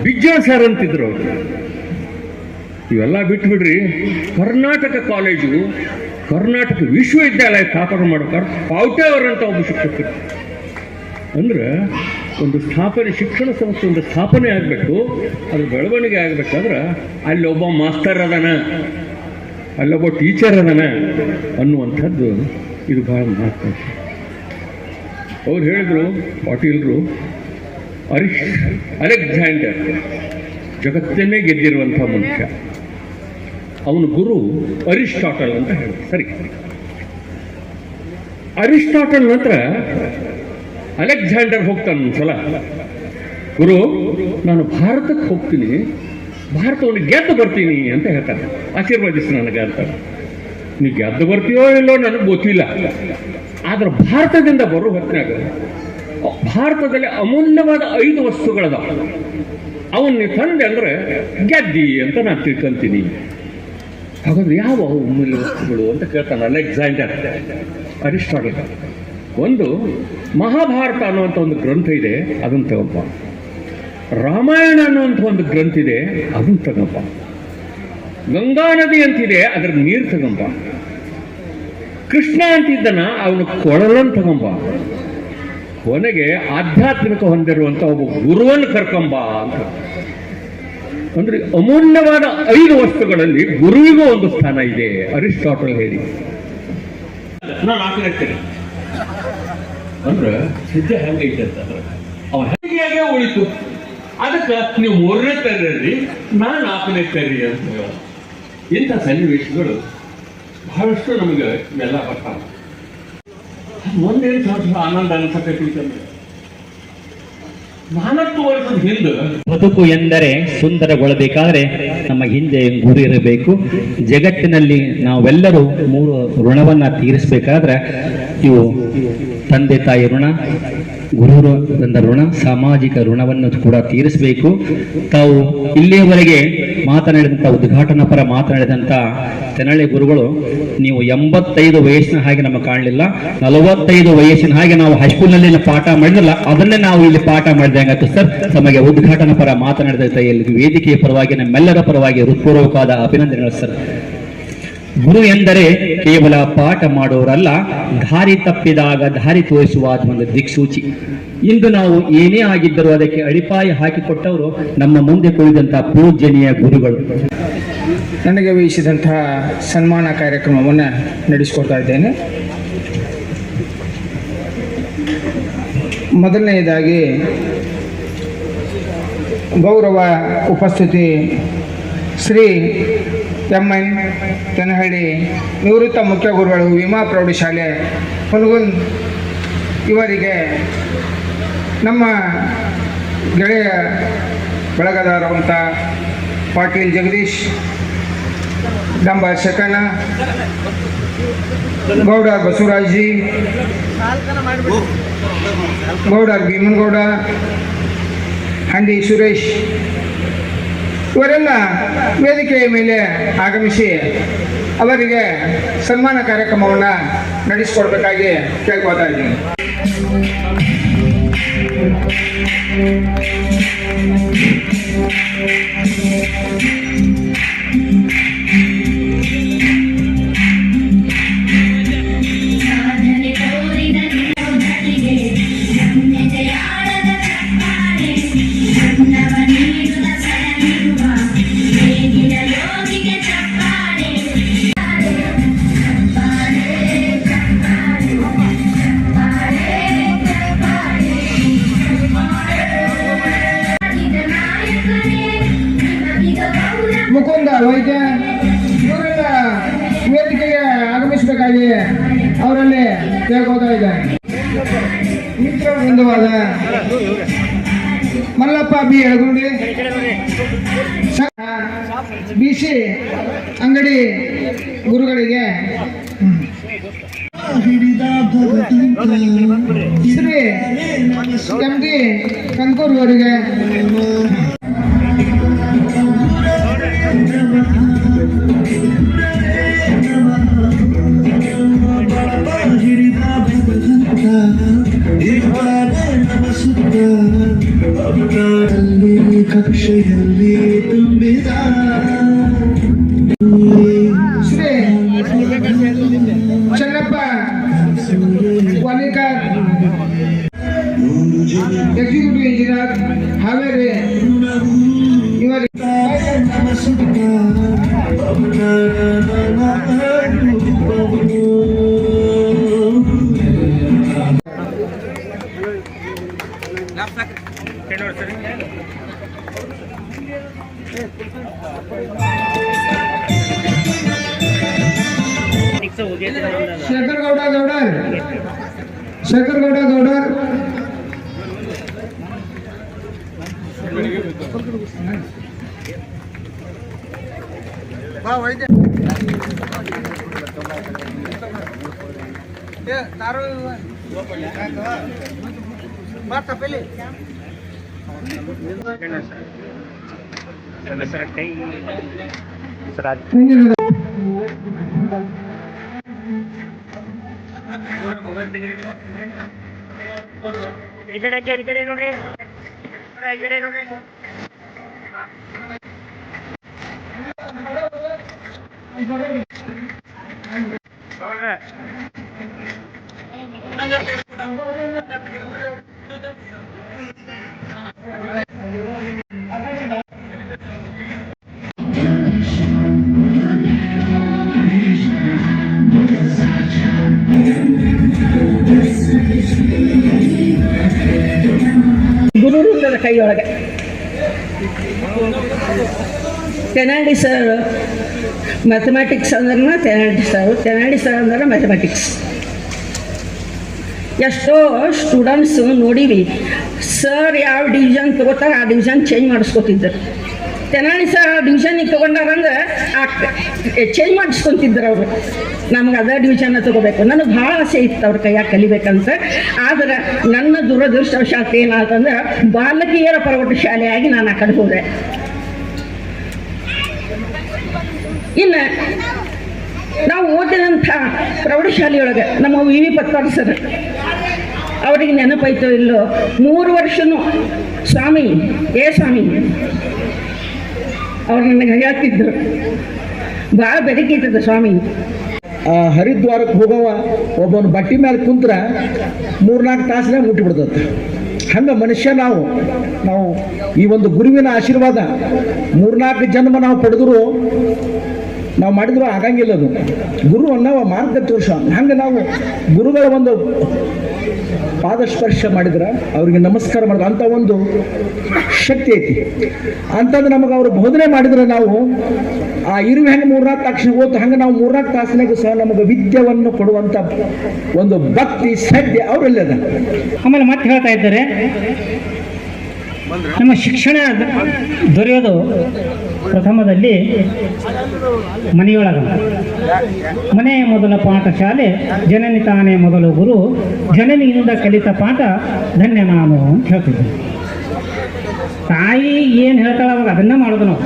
ಬಿಜ್ಜಾ sir ಅಂತಿದ್ರು ಅವರು. ಇವೆಲ್ಲ ಬಿಟ್ಬಿಡ್ರಿ, ಕರ್ನಾಟಕ ಕಾಲೇಜು, ಕರ್ನಾಟಕ ವಿಶ್ವವಿದ್ಯಾಲಯ ಸ್ಥಾಪನೆ ಮಾಡ್ತಾರೆ ಪಾವಟೆ ಅವರಂತ ಒಬ್ಬ ಶಿಕ್ಷಕರು. ಅಂದ್ರೆ ಒಂದು ಸ್ಥಾಪನೆ, ಶಿಕ್ಷಣ ಸಂಸ್ಥೆ ಒಂದು ಸ್ಥಾಪನೆ ಆಗಬೇಕು, ಅದು ಬೆಳವಣಿಗೆ ಆಗಬೇಕಾದ್ರೆ ಅಲ್ಲೊಬ್ಬ ಮಾಸ್ತರ್ ಅದಾನ, ಅಲ್ಲೊಬ್ಬ ಟೀಚರ್ ಅದಾನ ಅನ್ನುವಂಥದ್ದು ಇದು ಬಹಳ ಮಹತ್ವ. ಅವ್ರು ಹೇಳಿದ್ರು, ಪಾಟೀಲ್ರು, ಅಲೆಕ್ಸಾಂಡರ್ ಜಗತ್ತನ್ನೇ ಗೆದ್ದಿರುವಂಥ ಮನುಷ್ಯ, ಅವನ ಗುರು ಅರಿಸ್ಟಾಟಲ್ ಅಂತ ಹೇಳಿದ್ರು. ಸರಿ, ಅರಿಸ್ಟಾಟಲ್ ನಂತರ ಅಲೆಕ್ಸಾಂಡರ್ ಹೋಗ್ತಾನೆ ಒಂದ್ಸಲ, ಗುರು ನಾನು ಭಾರತಕ್ಕೆ ಹೋಗ್ತೀನಿ, ಭಾರತವನ್ನು ಗೆದ್ದು ಬರ್ತೀನಿ ಅಂತ ಹೇಳ್ತಾನೆ, ಆಶೀರ್ವಾದಿಸಿ ನನಗೆ ಅಂತ. ನೀವು ಗೆದ್ದು ಬರ್ತೀಯೋ ಇಲ್ಲೋ ನನಗೆ ಗೊತ್ತಿಲ್ಲ, ಆದ್ರೆ ಭಾರತದಿಂದ ಬರೋ ಹೊತ್ತಿನಾಗ ಭಾರತದಲ್ಲಿ ಅಮೂಲ್ಯವಾದ 5 ವಸ್ತುಗಳದ, ಅವನ್ನ ತಂದೆ ಅಂದ್ರೆ ಗೆದ್ದಿ ಅಂತ ನಾನು ತಿಳ್ಕೊಂತೀನಿ. ಹಾಗಾದ್ರೆ ಯಾವ ಅಮೂಲ್ಯ ವಸ್ತುಗಳು ಅಂತ ಕೇಳ್ತಾನೆ ಅಲೆಕ್ಸಾಂಡರ್ ಅರಿಸ್ಟಾಟಲ್. ಒಂದು ಮಹಾಭಾರತ ಅನ್ನುವಂಥ ಒಂದು ಗ್ರಂಥ ಇದೆ, ಅದನ್ನು ತಗೊಂಬ. ರಾಮಾಯಣ ಅನ್ನುವಂಥ ಒಂದು ಗ್ರಂಥ ಇದೆ, ಅದನ್ನು ತಗೊಂಬ. ಗಂಗಾ ನದಿ ಅಂತಿದೆ, ಅದ್ರ ನೀರು ತಗೊಂಬ. ಕೃಷ್ಣ ಅಂತಿದ್ದನ ಅವನು ಕೊಳಲನ್ನು ತಗೊಂಬ. ಕೊನೆಗೆ ಆಧ್ಯಾತ್ಮಿಕ ಹೊಂದಿರುವಂಥ ಒಬ್ಬ ಗುರುವನ್ನು ಕರ್ಕೊಂಬ ಅಂತ. ಅಂದ್ರೆ ಅಮೂಲ್ಯವಾದ 5 ವಸ್ತುಗಳಲ್ಲಿ ಗುರುವಿಗೂ ಒಂದು ಸ್ಥಾನ ಇದೆ ಅರಿಸ್ಟಾಟಲ್ ಹೇಳಿ. ನಾನು ಹಾಕಿರ್ತೇನೆ ಅಂದ್ರೆ ಹೆಜ್ಜೆ ಹೆಂಗೈತೆ ಅಂತಂದ್ರೆ ಅವ ಹೇಗೆ ಉಳಿತು, ಅದಕ್ಕೆ ನೀವು 3ನೇ ತರ್ರಿ, ನಾನು 4ನೇ ತರ್ರಿ ಅಂತ ಹೇಳ. ಇಂಥ ಸನ್ನಿವೇಶಗಳು ಬಹಳಷ್ಟು ನಮಗೆ ಇವೆಲ್ಲ ಬರ್ತಾವೆ. ಒಂದೇನು ಸ್ವಲ್ಪ ಆನಂದ ಅನ್ಸಕೈತಿ. 4 ವರ್ಷದ ಹಿಂದೆ ಬದುಕು ಎಂದರೆ ಸುಂದರಗೊಳ್ಳಬೇಕಾದ್ರೆ ನಮ್ಮ ಹಿಂದೆ ಗುರು ಇರಬೇಕು. ಜಗತ್ತಿನಲ್ಲಿ ನಾವೆಲ್ಲರೂ 3 ಋಣವನ್ನ ತೀರಿಸಬೇಕಾದ್ರೆ ಇವು ತಂದೆ ತಾಯಿ ಋಣ, ಗುರುವಿನ ಋಣ, ಸಾಮಾಜಿಕ ಋಣವನ್ನು ಕೂಡ ತೀರಿಸಬೇಕು. ತಾವು ಇಲ್ಲಿಯವರೆಗೆ ಮಾತನಾಡಿದಂಥ ಉದ್ಘಾಟನಾ ಪರ ಮಾತನಾಡಿದಂಥ ತೆನಳೆ ಗುರುಗಳು, ನೀವು 85 ವಯಸ್ಸಿನ ಹಾಗೆ ನಮಗೆ ಕಾಣಲಿಲ್ಲ, 45 ವಯಸ್ಸಿನ ಹಾಗೆ ನಾವು ಹೈಸ್ಕೂಲ್ನಲ್ಲಿ ಪಾಠ ಮಾಡಿದ್ರಲ್ಲ ಅದನ್ನೇ ನಾವು ಇಲ್ಲಿ ಪಾಠ ಮಾಡಿದಂಗಾಯ್ತು ಸರ್. ತಮಗೆ ಉದ್ಘಾಟನಾ ಪರ ಮಾತನಾಡಿದ ವೇದಿಕೆಯ ಪರವಾಗಿ ನಮ್ಮೆಲ್ಲರ ಪರವಾಗಿ ಹೃತ್ಪೂರ್ವಕವಾದ ಅಭಿನಂದನೆಗಳು ಸರ್. ಗುರು ಎಂದರೆ ಕೇವಲ ಪಾಠ ಮಾಡೋರಲ್ಲ, ದಾರಿ ತಪ್ಪಿದಾಗ ದಾರಿ ತೋರಿಸುವ ಒಂದು ದಿಕ್ಸೂಚಿ. ಇಂದು ನಾವು ಏನೇ ಆಗಿದ್ದರೂ ಅದಕ್ಕೆ ಅಡಿಪಾಯ ಹಾಕಿಕೊಟ್ಟವರು ನಮ್ಮ ಮುಂದೆ ಕುಳಿದಂತಹ ಪೂಜ್ಯನೀಯ ಗುರುಗಳು. ನನಗೆ ವಹಿಸಿದಂತಹ ಸನ್ಮಾನ ಕಾರ್ಯಕ್ರಮವನ್ನು ನಡೆಸಿಕೊಡ್ತಾ ಇದ್ದೇನೆ. ಮೊದಲನೆಯದಾಗಿ ಗೌರವ ಉಪಸ್ಥಿತಿ ಶ್ರೀ ಎಂ.ಎನ್. ತೆನಹಳ್ಳಿ ನಿವೃತ್ತ ಮುಖ್ಯ ಗುರುಗಳು, ವಿಮಾ ಪ್ರೌಢಶಾಲೆ ಹುನಗುಂದ, ಇವರಿಗೆ ನಮ್ಮ ಗೆಳೆಯ ಬಳಗದಾರವಂತ ಪಾಟೀಲ್ ಜಗದೀಶ್, ಡಂಬ ಶಕನ, ಗೌಡ ಬಸವರಾಜಿ, ಗೌಡ ಭೀಮನಗೌಡ, ಹಂಡಿ ಸುರೇಶ್, ಇವರೆಲ್ಲ ವೇದಿಕೆಯ ಮೇಲೆ ಆಗಮಿಸಿ ಅವರಿಗೆ ಸನ್ಮಾನ ಕಾರ್ಯಕ್ರಮವನ್ನು ನಡೆಸಿಕೊಡ್ಬೇಕಾಗಿ ಕೇಳ್ಕೊತಾ ಇದ್ದೀನಿ. Go! ಮಿತ್ರ ವೃಂದವಾದ ಮಲ್ಲಪ್ಪ ಬಿ ಎಳಗುಂಡಿ, BC ಅಂಗಡಿ ಗುರುಗಳಿಗೆ, ಶ್ರೀ MD ಕನ್ಕೂರ್ ಅವರಿಗೆ, ಕಕ್ಷೆಯಲ್ಲಿ ತುಂಬಿದ ಶ್ರೀ ಚನ್ನಪ್ಪ ವಾಲಿಕಾರ್, ಎಕ್ಸಿಕ್ಯೂಟಿವ್ ಇಂಜಿನಿಯರ್ ಹಾವೇರಿ ಇವರಿಗೆ ಶೇಖರ್ ಗೌಡ ಗೌಡರ್, ಶೇಖರ್ ಗೌಡ ಗೌಡರ್, ಗುರುವೃಂದದ ಕೈಯೊಳಗೆ ತೆನಾಡಿ ಸರ್ ಮ್ಯಾಥಮೆಟಿಕ್ಸ್ ಅಂದ್ರೆ ತೆನಾಡಿ ಸರ್ ಅಂದ್ರೆ ಮ್ಯಾಥಮೆಟಿಕ್ಸ್. ಎಷ್ಟೋ ಸ್ಟೂಡೆಂಟ್ಸ್ ನೋಡಿವಿ, ಸರ್ ಯಾವ ಡಿವಿಷನ್ ತೊಗೋತಾರೆ ಆ ಡಿವಿಷನ್ ಚೇಂಜ್ ಮಾಡಿಸ್ಕೊತಿದ್ದರು. ತೆನಾಳಿ ಸರ್ ಡಿವಿಷನಿಗೆ ತೊಗೊಂಡಾರಂದ್ರೆ ಚೇಂಜ್ ಮಾಡಿಸ್ಕೊತಿದ್ರು ಅವರು. ನಮ್ಗೆ ಅದೇ ಡಿವಿಷನ್ನ ತೊಗೋಬೇಕು. ನನಗೆ ಭಾಳ ಆಸೆ ಇತ್ತು ಅವ್ರ ಕೈಯಾಗ ಕಲಿಬೇಕಂತ. ಆದರೆ ನನ್ನ ದುರದೃಷ್ಟವಶಾತ್ ಏನಾಯ್ತಂದ್ರೆ ಬಾಲಕಿಯರ ಪ್ರೌಢಶಾಲೆಯಾಗಿ ನಾನು ಆ ಕಡೆ ಹೋದೆ. ಇನ್ನು ನಾವು ಓದಿದಂಥ ಪ್ರೌಢಶಾಲೆಯೊಳಗೆ ನಮ್ಮ ವಿ ಪತ್ವಾಡ್ ಸರ್, ಅವರಿಗೆ ನೆನಪಾಯ್ತೋ ಇಲ್ಲೋ, 3 ವರ್ಷನೂ ಸ್ವಾಮಿ ಅವ್ರು ನನಗೆ ಹೇಳ್ತಿದ್ರು, ಭಾಳ ಬೆರಕಿರ್ತದೆ ಸ್ವಾಮಿ. ಹರಿದ್ವಾರಕ್ಕೆ ಹೋಗವ ಒಬ್ಬನ ಬಟ್ಟಿ ಮೇಲೆ ಕುಂತ್ರ 3-4 ತಾಸಿನಾಗ ಮುಟ್ಟಿಬಿಡ್ತದೆ. ಹಂಗೆ ಮನುಷ್ಯ ನಾವು ಈ ಒಂದು ಗುರುವಿನ ಆಶೀರ್ವಾದ 3-4 ಜನ್ಮ ನಾವು ಪಡೆದ್ರು ನಾವು ಮಾಡಿದ್ರು ಆಗಂಗಿಲ್ಲ. ಅದು ಗುರು ಅನ್ನೋ ಮಾರ್ಗ ತೋರ್ಸ. ಹಂಗೆ ನಾವು ಗುರುಗಳ ಒಂದು ಪಾದಸ್ಪರ್ಶ ಮಾಡಿದ್ರೆ ಅವ್ರಿಗೆ ನಮಸ್ಕಾರ ಮಾಡಿದ್ರೆ ಅಂಥ ಒಂದು ಶಕ್ತಿ ಐತಿ. ಅಂಥದ್ದು ನಮಗೆ ಅವರು ಬೋಧನೆ ಮಾಡಿದ್ರೆ ನಾವು ಆ ಇರುವೆ ಹೆಂಗೆ 3-4 ತಕ್ಷಣ ಓದ್ತು ಹಂಗೆ ನಾವು 3-4 ತಾಸಿನಾಗ ಸಹ ನಮಗೆ ವಿದ್ಯೆಯನ್ನು ಕೊಡುವಂಥ ಒಂದು ಭಕ್ತಿ ಶ್ರದ್ಧೆ ಅವರಲ್ಲಿ ಅದ. ಆಮೇಲೆ ಮತ್ತೆ ಹೇಳ್ತಾ ಇದ್ದಾರೆ, ನಮ್ಮ ಶಿಕ್ಷಣ ದೊರೆಯೋದು ಪ್ರಥಮದಲ್ಲಿ ಮನೆಯೊಳಗ. ಮನೆಯ ಮೊದಲ ಪಾಠಶಾಲೆ, ಜನನಿ ತಾನೇ ಮೊದಲು ಗುರು, ಜನನಿಯಿಂದ ಕಲಿತ ಪಾಠ ಧನ್ಯ ನಾನು ಅಂತ ಹೇಳ್ತಿದ್ದೆ. ತಾಯಿ ಏನು ಹೇಳ್ತಾಳೆ ಅವಾಗ ಅದನ್ನ ಮಾಡೋದು ನಾವು.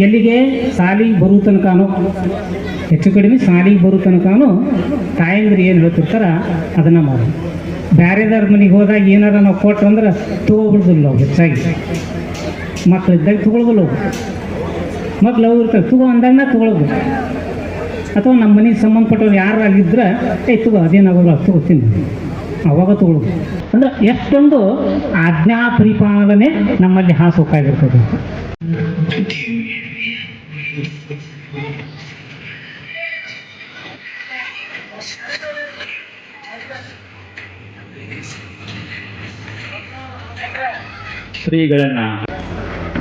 ಎಲ್ಲಿಗೆ ಸಾಲಿಗೆ ಬರೋ ತನಕನೂ, ಹೆಚ್ಚು ಕಡಿಮೆ ಸಾಲಿಗೆ ಬರೋ ತನಕನೂ ತಾಯಂದ್ರೆ ಏನು ಹೇಳ್ತಿರ್ತಾರ ಅದನ್ನು ಮಾಡೋದು. ಬ್ಯಾರೆದಾರ ಮನೆಗೆ ಹೋದಾಗ ಏನಾರ ನಾವು ಕೊಟ್ರಂದ್ರೆ ತೊಗೊಬಿಡ್ದಿಲ್ಲ ನಾವು. ಹೆಚ್ಚಾಗಿ ಮಕ್ಕಳಿದ್ದಾಗ ತೊಗೊಳ್ಬಲ್ಲ. ಮಕ್ಳು ಅವ್ರು ಇರ್ತಾರೆ, ತಗೋ ಅಂದಾಗ ತೊಗೊಳೋದು. ಅಥವಾ ನಮ್ಮ ಮನೆಗೆ ಸಂಬಂಧಪಟ್ಟವ್ರು ಯಾರು ಆಗಿದ್ರೆ ತಗೋ ಅದೇನಾಗೋಲ್ಲ ತೊಗೋತೀನಿ ಅವಾಗ ತೊಗೊಳೋದು. ಅಂದ್ರೆ ಎಷ್ಟೊಂದು ಆಜ್ಞಾ ಪರಿಪಾಲನೆ ನಮ್ಮಲ್ಲಿ ಹಾಸೋಕಾಗಿರ್ತದೆ. ಶ್ರೀಗಳನ್ನ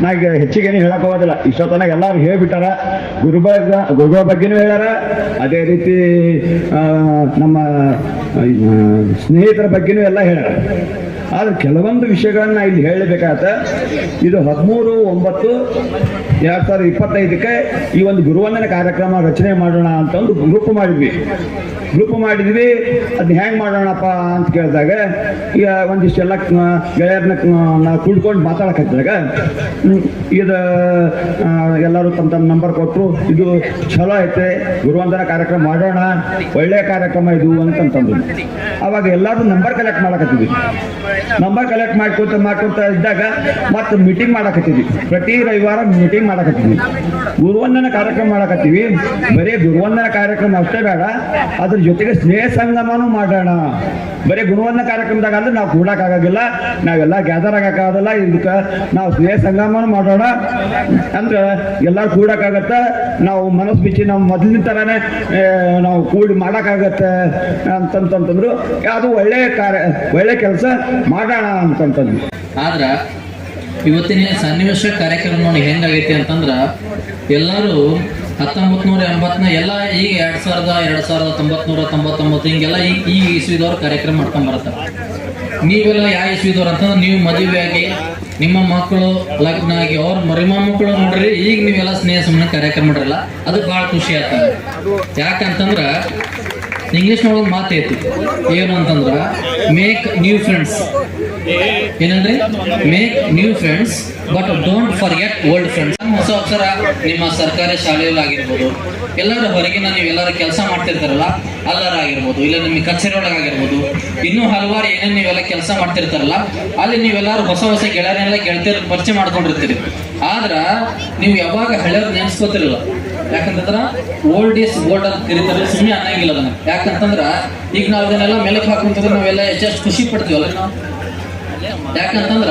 ನಾ ಈಗ ಹೆಚ್ಚಿಗೇನು ಹೇಳಕ್ ಹೋಗೋದಿಲ್ಲ. ಇಷ್ಟೊತ್ತನ ಎಲ್ಲರೂ ಹೇಳ್ಬಿಟ್ಟಾರ. ಗುರುಗಳ ಬಗ್ಗೆನೂ ಹೇಳ್ಯಾರ, ಅದೇ ರೀತಿ ನಮ್ಮ ಸ್ನೇಹಿತರ ಬಗ್ಗೆನೂ ಎಲ್ಲ ಹೇಳ್ಯಾರ. ಆದ್ರೆ ಕೆಲವೊಂದು ವಿಷಯಗಳನ್ನ ಇಲ್ಲಿ ಹೇಳಬೇಕಾಗತ್ತ. ಇದು 13/9/2025 ಈ ಒಂದು ಗುರುವಂದನೆ ಕಾರ್ಯಕ್ರಮ ರಚನೆ ಮಾಡೋಣ ಅಂತ ಒಂದು ಗ್ರೂಪ್ ಮಾಡಿದ್ವಿ. ಅದನ್ನ ಹೆಂಗೆ ಮಾಡೋಣಪ್ಪ ಅಂತ ಕೇಳಿದಾಗ ಈಗ ಒಂದಿಷ್ಟೆಲ್ಲ ಗೆಳೆಯರನ್ನ ನಾವು ಕುಡ್ಕೊಂಡು ಮಾತಾಡಕತ್ತಿದಾಗ ಇದು ಎಲ್ಲರೂ ತಮ್ಮ ನಂಬರ್ ಕೊಟ್ಟರು. ಇದು ಚಲೋ ಐತೆ, ಗುರುವಂದನ ಕಾರ್ಯಕ್ರಮ ಮಾಡೋಣ, ಒಳ್ಳೆಯ ಕಾರ್ಯಕ್ರಮ ಇದು ಅಂತಂತಂದ್ರು. ಅವಾಗ ಎಲ್ಲರೂ ನಂಬರ್ ಕಲೆಕ್ಟ್ ಮಾಡಕತ್ತಿದ್ವಿ. ನಂಬರ್ ಕಲೆಕ್ಟ್ ಮಾಡ್ಕೊತ ಇದ್ದಾಗ ಮತ್ತೆ ಮೀಟಿಂಗ್ ಮಾಡಕತ್ತಿದ್ವಿ. ಪ್ರತಿ ರವಿವಾರ ಮೀಟಿಂಗ್ ಮಾಡಕತ್ತಿದ್ವಿ. ಗುರುವಂದನ ಕಾರ್ಯಕ್ರಮ ಮಾಡಕತ್ತೀವಿ. ಬರೀ ಗುರುವಂದನ ಕಾರ್ಯಕ್ರಮ ಅಷ್ಟೇ ಬೇಡ, ಅದ್ರ ಜೊತೆಗೆ ಸ್ನೇಹ ಸಂಗಮನೂ ಮಾಡೋಣ. ಬರೀ ಗುರುವಂದನ ಕಾರ್ಯಕ್ರಮದಾಗ ಅಂದ್ರೆ ನಾವು ಕೂಡಕ್ಕಾಗಿಲ್ಲ, ನಾವೆಲ್ಲ ಗ್ಯಾದರ್ ಆಗಕ್ಕಾಗಲ್ಲ. ಇದಕ್ಕೆ ನಾವು ಸ್ನೇಹ ಸಂಗಮನೂ ಮಾಡೋಣ ಅಂದ್ರೆ ಎಲ್ಲರೂ ಕೂಡಕ್ಕಾಗತ್ತ. ನಾವು ಮನಸ್ಸು ಬಿಚ್ಚಿ ನಾವು ಮೊದಲಿನ ಥರನೇ ನಾವು ಕೂಡಿ ಮಾಡೋಕ್ಕಾಗತ್ತೆ ಅಂತಂತಂದ್ರು. ಅದು ಒಳ್ಳೆ ಕೆಲಸ ಮಾಡೋಣ ಅಂತಂತಂದ್ವಿ. ಆದ್ರ ಇವತ್ತಿನ ಸನ್ನಿವೇಶ ಕಾರ್ಯಕ್ರಮ ನೋಡಿ ಹೆಂಗಾಗೈತಿ ಅಂತಂದ್ರ ಎಲ್ಲರೂ 1980 ಎಲ್ಲ ಈಗ 2000 ಹಿಂಗೆಲ್ಲ ಈ ಇಸ್ವಿದವ್ರು ಕಾರ್ಯಕ್ರಮ ಮಾಡ್ಕೊಂಡ್ ಬರ್ತಾರೆ. ನೀವೆಲ್ಲ ಯಾವ ಇಸ್ವಿದವ್ರು ಅಂತಂದ್ರೆ ನೀವು ಮದುವೆ ಆಗಿ ನಿಮ್ಮ ಮಕ್ಕಳು ಲಗ್ನ ಆಗಿ ಅವ್ರ ಮಕ್ಕಳು ನೋಡ್ರಿ, ಈಗ ನೀವೆಲ್ಲ ಸ್ನೇಹ ಸಂಬಂಧ ಕಾರ್ಯಕ್ರಮ ಮಾಡ್ರಲ್ಲ, ಅದು ಬಹಳ ಖುಷಿ ಆಗ್ತದೆ. ಯಾಕಂತಂದ್ರ ಇಂಗ್ಲಿಷ್ನೊಳಗೆ ಮಾತೈತಿ ಏನು ಅಂತಂದ್ರ ಮೇಕ್ ನ್ಯೂ ಫ್ರೆಂಡ್ಸ್. ಏನಂದ್ರೆ make new friends but don't forget old friends. ಹೊಸ ಅಕ್ಷರ ನಿಮ್ಮ ಸರ್ಕಾರಿ ಶಾಲೆಯಲ್ಲಿ ಆಗಿರ್ಬೋದು, ಎಲ್ಲರೂ ಹೊರಗಿನ ನೀವೆಲ್ಲರೂ ಕೆಲಸ ಮಾಡ್ತಿರ್ತಾರಲ್ಲ ಅಲ್ಲರಾಗಿರ್ಬೋದು, ಇಲ್ಲ ನಿಮ್ಮ ಕಚೇರಿ ಒಳಗಾಗಿರ್ಬೋದು, ಇನ್ನೂ ಹಲವಾರು ಏನೇನು ನೀವೆಲ್ಲ ಕೆಲಸ ಮಾಡ್ತಿರ್ತಾರಲ್ಲ ಅಲ್ಲಿ ನೀವೆಲ್ಲರೂ ಹೊಸ ಗೆಳೆಯರೆಲ್ಲ ಗೆಳತಿಯರ ಪರಿಚಯ ಮಾಡ್ಕೊಂಡಿರ್ತೀರಿ. ಆದ್ರ ನೀವು ಯಾವಾಗ ಹಳೆಯವ್ರು ನೆನೆಸ್ಕೋತಿರಲ್ಲ. ಯಾಕಂತಂದ್ರ ಓಲ್ಡ್ ಈಸ್ ಗೋಲ್ಡ್ ಅಂತ ಕರೀತಾರೆ, ಸುಮ್ಮನೆ ಅನ್ನಂಗಿಲ್ಲ ಅದನ್ನ. ಯಾಕಂತಂದ್ರ ಈಗ ನಾವು ಅದನ್ನೆಲ್ಲ ಮೆಲಕ್ ಹಾಕೊಂತಂದ್ರೆ ನಾವೆಲ್ಲ ಎಷ್ಟು ಖುಷಿ ಪಡ್ತೀವಲ್ಲ ನಾವು. ಯಾಕಂತಂದ್ರ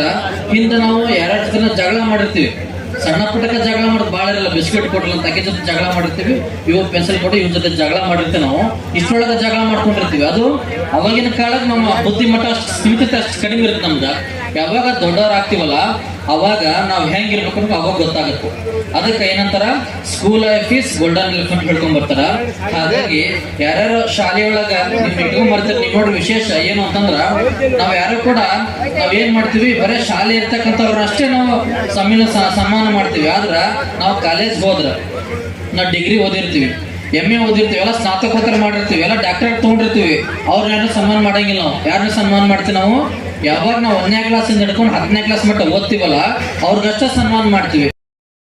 ಹಿಂದೆ ನಾವು 2 ದಿನ ಜಗಳ ಮಾಡಿರ್ತೀವಿ. ಸಣ್ಣ ಪುಟ್ಟಕ ಜಗಳ ಮಾಡೋದು ಭಾಳ ಇರಲ್ಲ. ಬಿಸ್ಕೆಟ್ ಕೊಡಲ್ಲ ಅಂತ ಅಕ್ಕಿ ಜೊತೆ ಜಗಳ ಮಾಡಿರ್ತೀವಿ, ಇವ್ರು ಪೆನ್ಸಿಲ್ ಕೊಟ್ಟು ಇವ್ರ ಜೊತೆ ಜಗಳ ಮಾಡಿರ್ತೀವಿ. ನಾವು ಇಷ್ಟೊಳಗ ಜಗಳ ಮಾಡ್ಕೊಂಡಿರ್ತೀವಿ. ಅದು ಅವಾಗಿನ ಕಾಲಕ್ಕೆ ನಮ್ಮ ಬುದ್ಧಿಮಟ್ಟ ಅಷ್ಟು ಸ್ಥಿಮಿತ ಅಷ್ಟು ಕಡಿಮೆ ಇರುತ್ತೆ ನಮ್ದು. ಯಾವಾಗ ದೊಡ್ಡವರಾಗ್ತೀವಲ್ಲ ಅವಾಗ ನಾವು ಹೆಂಗಿರ್ಬೇಕು ಅಂತ ಅವಾಗ ಗೊತ್ತಾಗುತ್ತೆ. ಅದಕ್ಕೆ ಏನಂತಾರ school life is golden life ಅಂತ ಹೇಳ್ಕೊಂಡ್ ಬರ್ತಾರ. ಹಾಗಾಗಿ ಯಾರ್ಯಾರು ಶಾಲೆಯೊಳಗ ನೀವು ಇಟ್ಕೊಂಡ್ ಬರ್ತೀರಿ, ನೀವು ನೋಡಿ ವಿಶೇಷ ಏನು ಅಂತಂದ್ರ ನಾವ್ ಯಾರು ಕೂಡ ನಾವೇನ್ ಮಾಡ್ತೀವಿ, ಬರೀ ಶಾಲೆ ಇರ್ತಕ್ಕಂಥವ್ರನ್ನ ಅಷ್ಟೇ ನಾವು ಸನ್ಮಾನ ಮಾಡ್ತೀವಿ. ಆದ್ರ ನಾವು ಕಾಲೇಜ್ ಹೋದ್ರ ನಾವು ಡಿಗ್ರಿ ಓದಿರ್ತೀವಿ, MA ಓದಿರ್ತೀವಿ, ಎಲ್ಲ ಸ್ನಾತಕೋತ್ತರ ಮಾಡಿರ್ತೀವಿ, ಎಲ್ಲ ಡಾಕ್ಟರೇಟ್ ತಗೊಂಡಿರ್ತೀವಿ. ಅವ್ರನ್ನ ಯಾರು ಸನ್ಮಾನ ಮಾಡಂಗಿಲ್ಲ. ನಾವು ಯಾರನ್ನ ಸನ್ಮಾನ ಮಾಡ್ತೀವಿ? ನಾವು ಯಾವಾಗ ನಾವು 1ನೇ ಕ್ಲಾಸಿಂದ ಹಿಡ್ಕೊಂಡು 10ನೇ ಕ್ಲಾಸ್ ಮಟ್ಟ ಓದ್ತೀವಲ್ಲ ಅವ್ರಿಗಷ್ಟೇ ಸನ್ಮಾನ ಮಾಡ್ತೀವಿ.